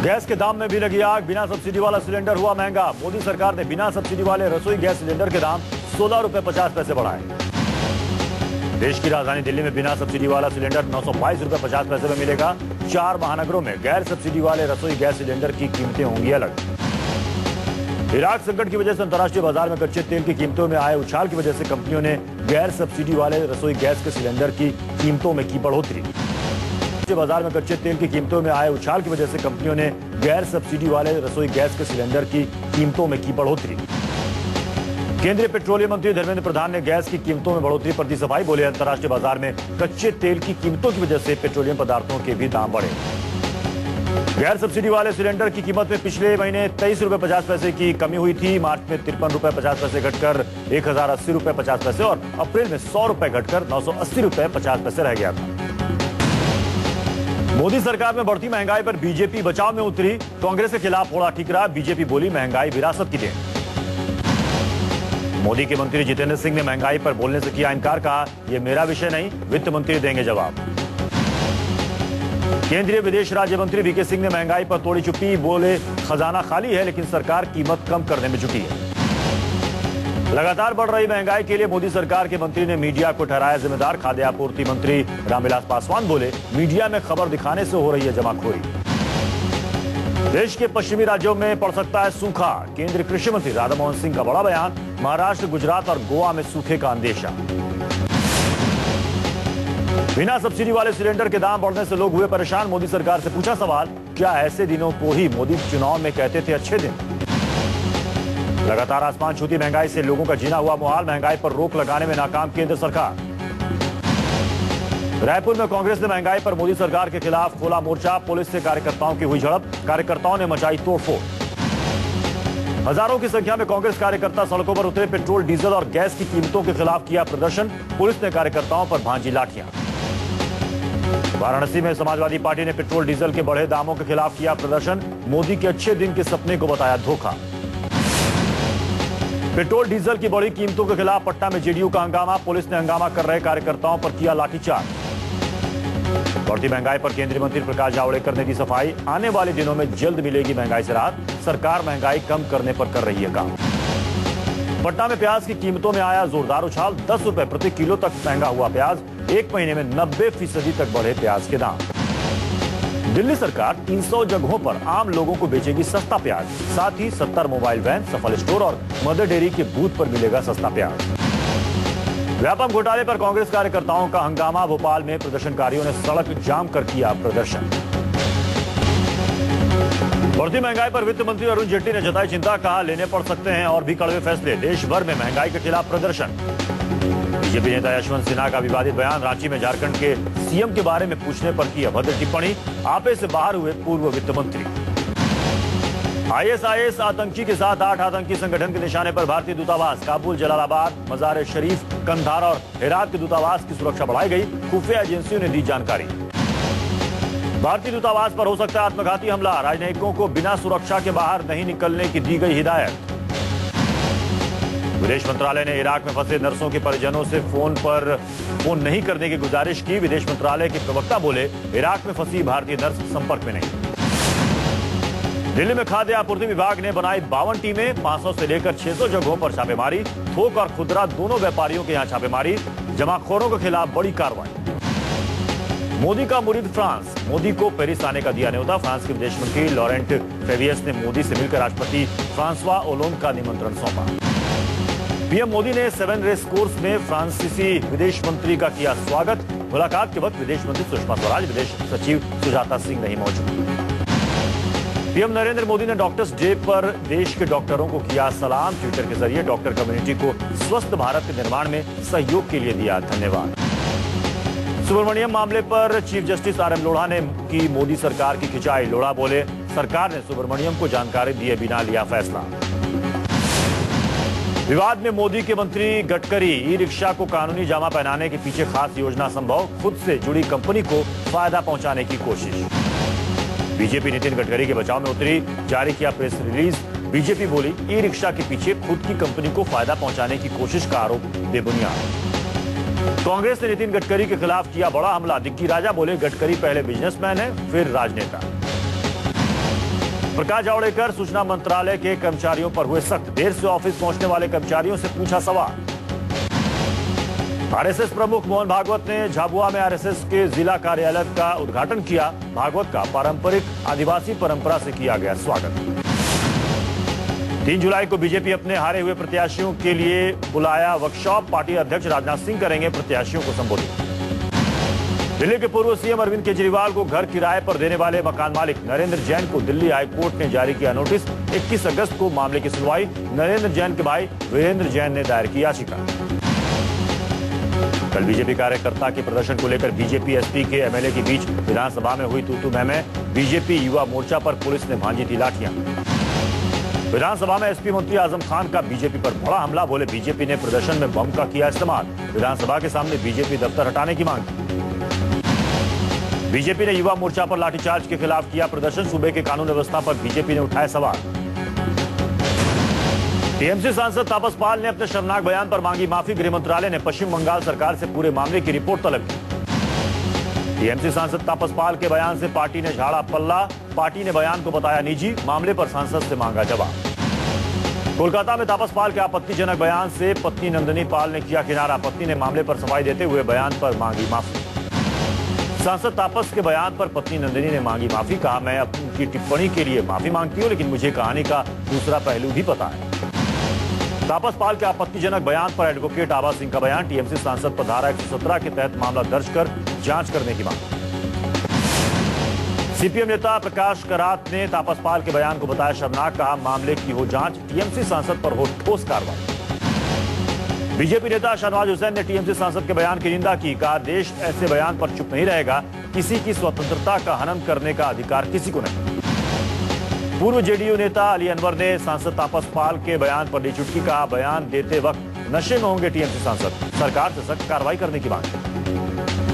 Gas के दाम में भी लगी आग। बिना सब्सिडी वाला सिलेंडर हुआ महंगा। मोदी सरकार ने बिना सब्सिडी वाले रसोई गैस सिलेंडर के दाम 16 रुपए 50 पैसे बढ़ाए। देश की राजधानी दिल्ली में बिना सब्सिडी वाला सिलेंडर 922 रुपए 50 पैसे में मिलेगा। 4 महानगरों में गैर सब्सिडी वाले रसोई गैस सिलेंडर की कीमतें होंगी अलग। इराक संकट की वजह से अंतर्राष्ट्रीय बाजार में कच्चे तेल की कीमतों में आए उछाल की वजह से कंपनियों ने गैर सब्सिडी वाले रसोई गैस के सिलेंडर की कीमतों में की बढ़ोतरी। बाजार में कच्चे तेल की कीमतों में आए उछाल की वजह से कंपनियों ने गैर सब्सिडी वाले रसोई गैस के सिलेंडर की कीमतों में की बढ़ोतरी। केंद्रीय पेट्रोलियम मंत्री धर्मेंद्र प्रधान ने गैस की कीमतों में बढ़ोतरी पर दी सफाई। बोले, अंतर्राष्ट्रीय बाजार में कच्चे तेल की कीमतों की वजह से पेट्रोलियम पदार्थों के भी दाम बढ़े। गैर सब्सिडी वाले सिलेंडर की कीमत में पिछले महीने 23 रुपए 50 पैसे की कमी हुई थी। मार्च में 53 रुपए 50 पैसे घटकर 1080 रुपए 50 पैसे और अप्रैल में 100 रुपए घटकर 980 रुपए 50 पैसे रह गया था। मोदी सरकार में बढ़ती महंगाई पर बीजेपी बचाव में उतरी। कांग्रेस के खिलाफ फोड़ा ठीकरा। बीजेपी बोली, महंगाई विरासत की देन। मोदी के मंत्री जितेंद्र सिंह ने महंगाई पर बोलने से किया इनकार। कहा, यह मेरा विषय नहीं, वित्त मंत्री देंगे जवाब। केंद्रीय विदेश राज्य मंत्री वीके सिंह ने महंगाई पर तोड़ी चुप्पी। बोले, खजाना खाली है लेकिन सरकार कीमत कम करने में जुटी है। लगातार बढ़ रही महंगाई के लिए मोदी सरकार के मंत्री ने मीडिया को ठहराया जिम्मेदार। खाद्य आपूर्ति मंत्री रामविलास पासवान बोले, मीडिया में खबर दिखाने से हो रही है जमाखोरी। देश के पश्चिमी राज्यों में पड़ सकता है सूखा। केंद्रीय कृषि मंत्री राधा मोहन सिंह का बड़ा बयान। महाराष्ट्र, गुजरात और गोवा में सूखे का अंदेशा। बिना सब्सिडी वाले सिलेंडर के दाम बढ़ने से लोग हुए परेशान। मोदी सरकार से पूछा सवाल, क्या ऐसे दिनों को ही मोदी चुनाव में कहते थे अच्छे दिन। लगातार आसमान छूती महंगाई से लोगों का जीना हुआ मुहाल। महंगाई पर रोक लगाने में नाकाम केंद्र सरकार। रायपुर में कांग्रेस ने महंगाई पर मोदी सरकार के खिलाफ खोला मोर्चा। पुलिस से कार्यकर्ताओं की हुई झड़प। कार्यकर्ताओं ने मचाई तोड़फोड़। हजारों की संख्या में कांग्रेस कार्यकर्ता सड़कों पर उतरे। पेट्रोल, डीजल और गैस की कीमतों के खिलाफ किया प्रदर्शन। पुलिस ने कार्यकर्ताओं पर भांजी लाठियां। वाराणसी में समाजवादी पार्टी ने पेट्रोल डीजल के बढ़े दामों के खिलाफ किया प्रदर्शन। मोदी के अच्छे दिन के सपने को बताया धोखा। पेट्रोल डीजल की बढ़ी कीमतों के खिलाफ पटना में जेडीयू का हंगामा। पुलिस ने हंगामा कर रहे कार्यकर्ताओं पर किया लाठीचार्ज। बढ़ती महंगाई पर केंद्रीय मंत्री प्रकाश जावड़ेकर ने दी सफाई। आने वाले दिनों में जल्द मिलेगी महंगाई से राहत। सरकार महंगाई कम करने पर कर रही है काम। पटना में प्याज की कीमतों में आया जोरदार उछाल। 10 रुपए प्रति किलो तक महंगा हुआ प्याज। एक महीने में 90% तक बढ़े प्याज के दाम। दिल्ली सरकार 300 जगहों पर आम लोगों को बेचेगी सस्ता प्याज। साथ ही 70 मोबाइल वैन, सफल स्टोर और मदर डेयरी के बूथ पर मिलेगा सस्ता प्याज। व्यापम घोटाले पर कांग्रेस कार्यकर्ताओं का हंगामा। भोपाल में प्रदर्शनकारियों ने सड़क जाम कर किया प्रदर्शन। बढ़ती महंगाई पर वित्त मंत्री अरुण जेटली ने जताई चिंता। कहा, लेने पड़ सकते हैं और भी कड़वे फैसले। देश भर में महंगाई के खिलाफ प्रदर्शन। बीजेपी नेता यशवंत सिन्हा का विवादित बयान। रांची में झारखंड के सीएम के बारे में पूछने पर की अभद्र टिप्पणी। आपे से बाहर हुए पूर्व वित्त मंत्री। आईएसआईएस आतंकी के साथ 8 आतंकी संगठन के निशाने पर भारतीय दूतावास। काबुल, जलालाबाद, मजार शरीफ, कंधार और हेरात के दूतावास की सुरक्षा बढ़ाई गई। खुफिया एजेंसियों ने दी जानकारी। भारतीय दूतावास पर हो सकता है आत्मघाती हमला। राजनयिकों को बिना सुरक्षा के बाहर नहीं निकलने की दी गई हिदायत। विदेश मंत्रालय ने इराक में फंसे नर्सों के परिजनों से फोन नहीं करने की गुजारिश की। विदेश मंत्रालय के प्रवक्ता बोले, इराक में फंसी भारतीय नर्स संपर्क में नहीं। दिल्ली में खाद्य आपूर्ति विभाग ने बनाई 52 टीमें। 500 से लेकर 600 जगहों पर छापेमारी। थोक और खुदरा दोनों व्यापारियों के यहां छापेमारी। जमाखोरों के खिलाफ बड़ी कार्रवाई। मोदी का मुरीद फ्रांस। मोदी को पेरिस आने का दिया न्योता। फ्रांस के विदेश मंत्री लॉरेंट फेवियस ने मोदी से मिलकर राष्ट्रपति फ्रांसवा ओलोंद का निमंत्रण सौंपा। पीएम मोदी ने 7 रेस कोर्स में फ्रांसीसी विदेश मंत्री का किया स्वागत। मुलाकात के वक्त विदेश मंत्री सुषमा स्वराज, विदेश सचिव सुजाता सिंह नहीं मौजूद। पीएम नरेंद्र मोदी ने डॉक्टर्स डे पर देश के डॉक्टरों को किया सलाम। ट्विटर के जरिए डॉक्टर कम्युनिटी को स्वस्थ भारत के निर्माण में सहयोग के लिए दिया धन्यवाद। सुब्रमण्यम मामले पर चीफ जस्टिस आरएम लोढ़ा ने की मोदी सरकार की खिंचाई। लोढ़ा बोले, सरकार ने सुब्रमण्यम को जानकारी दिए बिना लिया फैसला। विवाद में मोदी के मंत्री गडकरी। ई रिक्शा को कानूनी जामा पहनाने के पीछे खास योजना संभव। खुद से जुड़ी कंपनी को फायदा पहुंचाने की कोशिश। बीजेपी नितिन गडकरी के बचाव में उतरी। जारी किया प्रेस रिलीज। बीजेपी बोली, ई रिक्शा के पीछे खुद की कंपनी को फायदा पहुंचाने की कोशिश का आरोप बेबुनियाद। कांग्रेस ने नितिन गडकरी के खिलाफ किया बड़ा हमला। दिग्गी राजा बोले, गडकरी पहले बिजनेसमैन है फिर राजनेता। प्रकाश जावड़ेकर सूचना मंत्रालय के कर्मचारियों पर हुए सख्त। देर से ऑफिस पहुंचने वाले कर्मचारियों से पूछा सवाल। आरएसएस प्रमुख मोहन भागवत ने झाबुआ में आरएसएस के जिला कार्यालय का उद्घाटन किया। भागवत का पारंपरिक आदिवासी परंपरा से किया गया स्वागत। 3 जुलाई को बीजेपी अपने हारे हुए प्रत्याशियों के लिए बुलाया वर्कशॉप। पार्टी अध्यक्ष राजनाथ सिंह करेंगे प्रत्याशियों को संबोधित। दिल्ली के पूर्व सीएम अरविंद केजरीवाल को घर किराए पर देने वाले मकान मालिक नरेंद्र जैन को दिल्ली हाईकोर्ट ने जारी किया नोटिस। 21 अगस्त को मामले की सुनवाई। नरेंद्र जैन के भाई वीरेंद्र जैन ने दायर की याचिका। कल बीजेपी कार्यकर्ता के प्रदर्शन को लेकर बीजेपी एसपी के एमएलए के बीच विधानसभा में हुई तू-तू मैं-मैं। बीजेपी युवा मोर्चा पर पुलिस ने भांजी थी लाठियां। विधानसभा में एसपी मंत्री आजम खान का बीजेपी पर बड़ा हमला। बोले बीजेपी ने प्रदर्शन में बम का किया इस्तेमाल। विधानसभा के सामने बीजेपी दफ्तर हटाने की मांग की। बीजेपी ने युवा मोर्चा पर लाठीचार्ज के खिलाफ किया प्रदर्शन। सूबे के कानून व्यवस्था पर बीजेपी ने उठाए सवाल। टीएमसी सांसद तापस पाल ने अपने शर्मनाक बयान पर मांगी माफी। गृह मंत्रालय ने पश्चिम बंगाल सरकार से पूरे मामले की रिपोर्ट तलब की। टीएमसी सांसद तापस पाल के बयान से पार्टी ने झाड़ा पल्ला। पार्टी ने बयान को बताया निजी। मामले पर सांसद से मांगा जवाब। कोलकाता में तापस पाल के आपत्तिजनक बयान से पत्नी नंदिनी पाल ने किया किनारा। पत्नी ने मामले पर सफाई देते हुए बयान पर मांगी माफी। सांसद तापस के बयान पर पत्नी नंदिनी ने मांगी माफी। कहा मैं अपनी टिप्पणी के लिए माफी मांगती हूं, लेकिन मुझे कहानी का दूसरा पहलू भी पता है। तापस पाल के आपत्तिजनक बयान पर एडवोकेट आभा सिंह का बयान। टीएमसी सांसद पर धारा 117 के तहत मामला दर्ज कर जांच करने की मांग। सीपीएम नेता प्रकाश करात ने तापस पाल के बयान को बताया शर्मनाक। कहा मामले की हो जांच। टीएमसी सांसद पर हो ठोस कार्रवाई। बीजेपी नेता शहनवाज हुसैन ने टीएमसी सांसद के बयान की निंदा की। कहा देश ऐसे बयान पर चुप नहीं रहेगा। किसी की स्वतंत्रता का हनन करने का अधिकार किसी को नहीं। पूर्व जेडीयू नेता अली अनवर ने सांसद तापस पाल के बयान पर दी चुटकी। कहा बयान देते वक्त नशे में होंगे टीएमसी सांसद। सरकार से सख्त कार्रवाई करने की मांग।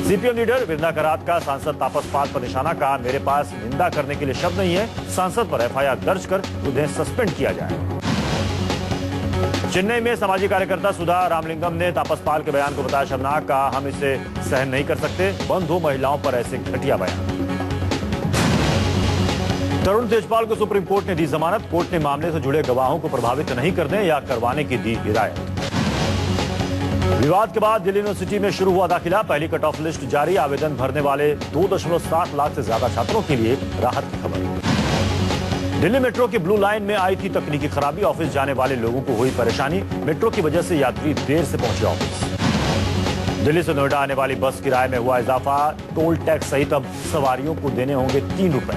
सीपीएम लीडर वृंदा करात का सांसद तापस पाल पर निशाना। कहा मेरे पास निंदा करने के लिए शब्द नहीं है। सांसद पर एफआईआर दर्ज कर उन्हें सस्पेंड किया जाए। चेन्नई में सामाजिक कार्यकर्ता सुधा रामलिंगम ने तापस पाल के बयान को बताया शर्मनाक। कहा हम इसे सहन नहीं कर सकते। बंद हो महिलाओं पर ऐसे घटिया बयान। तरुण तेजपाल को सुप्रीम कोर्ट ने दी जमानत। कोर्ट ने मामले से जुड़े गवाहों को प्रभावित नहीं करने या करवाने की दी हिदायत। विवाद के बाद दिल्ली यूनिवर्सिटी में शुरू हुआ दाखिला। पहली कट ऑफ लिस्ट जारी। आवेदन भरने वाले 2.7 लाख से ज्यादा छात्रों के लिए राहत की खबर। दिल्ली मेट्रो की ब्लू लाइन में आई थी तकनीकी खराबी। ऑफिस जाने वाले लोगों को हुई परेशानी। मेट्रो की वजह से यात्री देर से पहुंचे ऑफिस। दिल्ली से नोएडा आने वाली बस किराए में हुआ इजाफा। टोल टैक्स सहित अब सवारियों को देने होंगे 3 रुपए।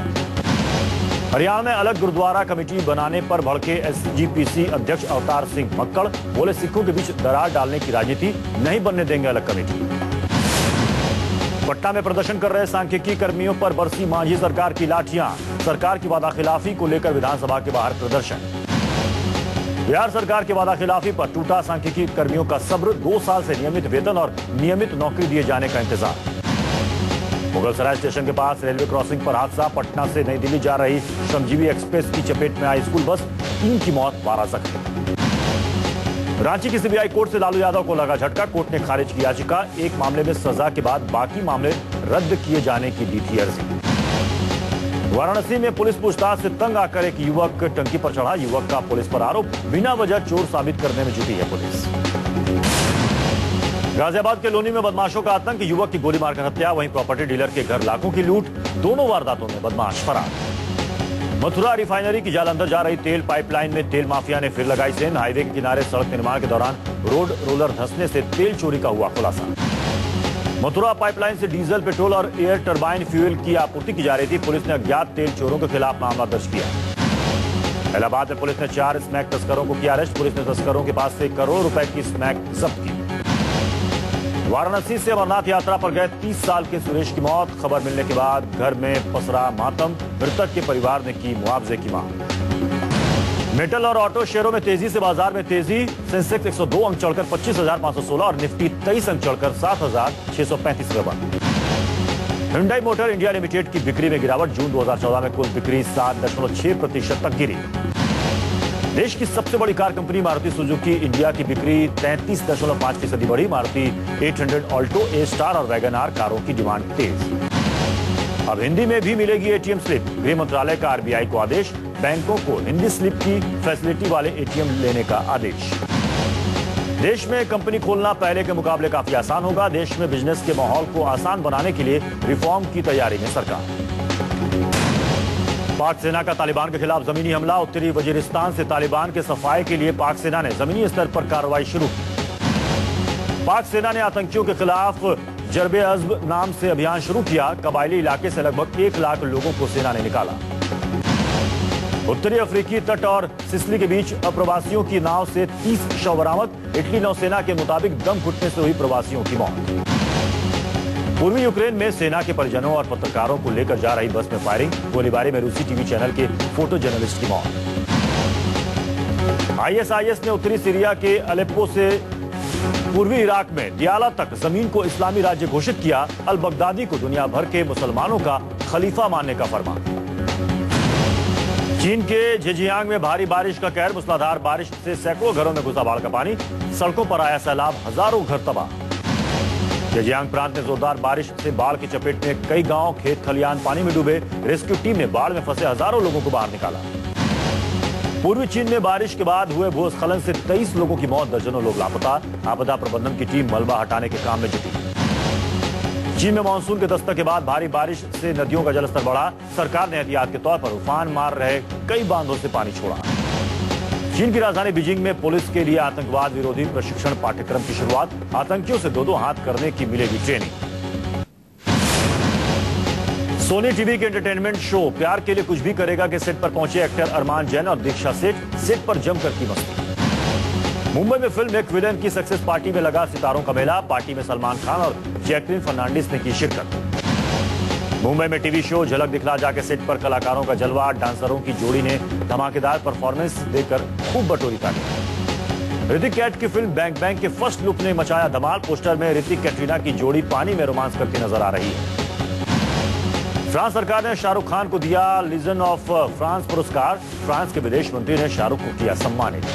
हरियाणा में अलग गुरुद्वारा कमेटी बनाने पर भड़के एसजीपीसी अध्यक्ष अवतार सिंह मक्कड़। बोले सिखों के बीच दरार डालने की राजनीति नहीं बनने देंगे अलग कमेटी। पटना में प्रदर्शन कर रहे सांख्यिकी कर्मियों पर बरसी मांझी सरकार की लाठियां। सरकार की वादाखिलाफी को लेकर विधानसभा के बाहर प्रदर्शन। बिहार सरकार की वादाखिलाफी पर टूटा सांख्यिकी कर्मियों का सब्र। 2 साल से नियमित वेतन और नियमित नौकरी दिए जाने का इंतजार। मुगलसराय स्टेशन के पास रेलवे क्रॉसिंग पर हादसा। पटना से नई दिल्ली जा रही श्रमजीवी एक्सप्रेस की चपेट में आई स्कूल बस। 3 की मौत, 12 जख्मी। रांची की सीबीआई कोर्ट से लालू यादव को लगा झटका। कोर्ट ने खारिज की याचिका। एक मामले में सजा के बाद बाकी मामले रद्द किए जाने की दी थी अर्जी। वाराणसी में पुलिस पूछताछ से तंग आकर एक युवक टंकी पर चढ़ा। युवक का पुलिस पर आरोप। बिना वजह चोर साबित करने में जुटी है पुलिस। गाजियाबाद के लोनी में बदमाशों का आतंक। युवक की गोली मारकर हत्या। वहीं प्रॉपर्टी डीलर के घर लाखों की लूट। दोनों वारदातों में बदमाश फरार। मथुरा रिफाइनरी की जाल अंदर जा रही तेल पाइपलाइन में तेल माफिया ने फिर लगाई सेंध। हाईवे के किनारे सड़क निर्माण के दौरान रोड रोलर धंसने से तेल चोरी का हुआ खुलासा। मथुरा पाइपलाइन से डीजल, पेट्रोल और एयर टरबाइन फ्यूल की आपूर्ति की जा रही थी। पुलिस ने अज्ञात तेल चोरों के खिलाफ मामला दर्ज किया। इलाहाबाद में पुलिस ने 4 स्मैक तस्करों को किया अरेस्ट। पुलिस ने तस्करों के पास से करोड़ों रुपए की स्मैक जब्त की। वाराणसी से अमरनाथ यात्रा पर गए 30 साल के सुरेश की मौत। खबर मिलने के बाद घर में पसरा मातम। मृतक के परिवार ने की मुआवजे की मांग। मेटल और ऑटो शेयरों में तेजी से बाजार में तेजी। सेंसेक्स 102 अंक चढ़कर 25,516 और निफ्टी 23 अंक चढ़कर 7,635 पर बंद। हुंडई मोटर इंडिया लिमिटेड की बिक्री में गिरावट। जून 2014 में कुल बिक्री 7.6% तक गिरी। देश की सबसे बड़ी car company Maruti Suzuki India की बिक्री 33.5% बढ़ी। मारुति 800 ऑल्टो, ए स्टार और वैगन आर कारों की डिमांड तेज। अब हिंदी में भी मिलेगी एटीएम स्लिप। गृह मंत्रालय का आरबीआई को आदेश, बैंकों को हिंदी स्लिप की फैसिलिटी वाले एटीएम लेने का आदेश। देश में कंपनी खोलना पहले के मुकाबले काफी आसान होगा। देश में बिजनेस के माहौल को आसान बनाने के लिए रिफॉर्म की तैयारी में सरकार। पाक सेना का तालिबान के खिलाफ जमीनी हमला। उत्तरी वजीरिस्तान से तालिबान के सफाये के लिए पाक सेना ने जमीनी स्तर पर कार्रवाई शुरू की। पाक सेना ने आतंकियों के खिलाफ जरबे-अज़्ब नाम से अभियान शुरू किया। कबायली इलाके से लगभग 1 लाख लोगों को सेना ने निकाला। उत्तरी अफ्रीकी तट और सिसिली के बीच अप्रवासियों की नाव से 30 शव बरामद। इटली नौसेना के मुताबिक दम घुटने से हुई प्रवासियों की मौत। पूर्वी यूक्रेन में सेना के परिजनों और पत्रकारों को लेकर जा रही बस में फायरिंग। गोलीबारी में रूसी टीवी चैनल के फोटो जर्नलिस्ट की मौत। आईएसआईएस ने उत्तरी सीरिया के अलेप्पो से पूर्वी इराक में दियाला तक जमीन को इस्लामी राज्य घोषित किया। अल बगदादी को दुनिया भर के मुसलमानों का खलीफा मानने का फरमान। चीन के झेजियांग में भारी बारिश का कहर। मूसलाधार बारिश से सैकड़ों घरों में घुसा बाढ़ का पानी। सड़कों पर आया सैलाब, हजारों घर तबाह। झेजियांग प्रांत में जोरदार बारिश से बाढ़ की चपेट में कई गांव, खेत खलियान पानी में डूबे। रेस्क्यू टीम ने बाढ़ में फंसे हजारों लोगों को बाहर निकाला। पूर्वी चीन में बारिश के बाद हुए भूस्खलन से 23 लोगों की मौत, दर्जनों लोग लापता। आपदा प्रबंधन की टीम मलबा हटाने के काम में जुटी। चीन में मानसून के दस्तक के बाद भारी बारिश से नदियों का जलस्तर बढ़ा। सरकार ने एहतियात के तौर पर उफान मार रहे कई बांधों से पानी छोड़ा। चीन की राजधानी बीजिंग में पुलिस के लिए आतंकवाद विरोधी प्रशिक्षण पाठ्यक्रम की शुरुआत। आतंकियों से दो हाथ करने की मिलेगी ट्रेनिंग। सोनी टीवी के एंटरटेनमेंट शो प्यार के लिए कुछ भी करेगा के सेट पर पहुंचे एक्टर अरमान जैन और दीक्षा सेट पर जमकर की मस्ती। मुंबई में फिल्म एक विलेन की सक्सेस पार्टी में लगा सितारों का मेला। पार्टी में सलमान खान और जैकलीन फर्नांडिस ने की शिरकत। मुंबई में टीवी शो झलक दिखला जाके सेट पर कलाकारों का जलवा। डांसरों की जोड़ी ने धमाकेदार परफॉर्मेंस देकर खूब बटोरी ताली। ऋतिक कैट की फिल्म बैंक बैंक के फर्स्ट लुक ने मचाया धमाल। पोस्टर में ऋतिक कैटरीना की जोड़ी पानी में रोमांस करती नजर आ रही है। फ्रांस सरकार ने शाहरुख खान को दिया लीजन ऑफ फ्रांस पुरस्कार। फ्रांस के विदेश मंत्री ने शाहरुख को किया सम्मानित।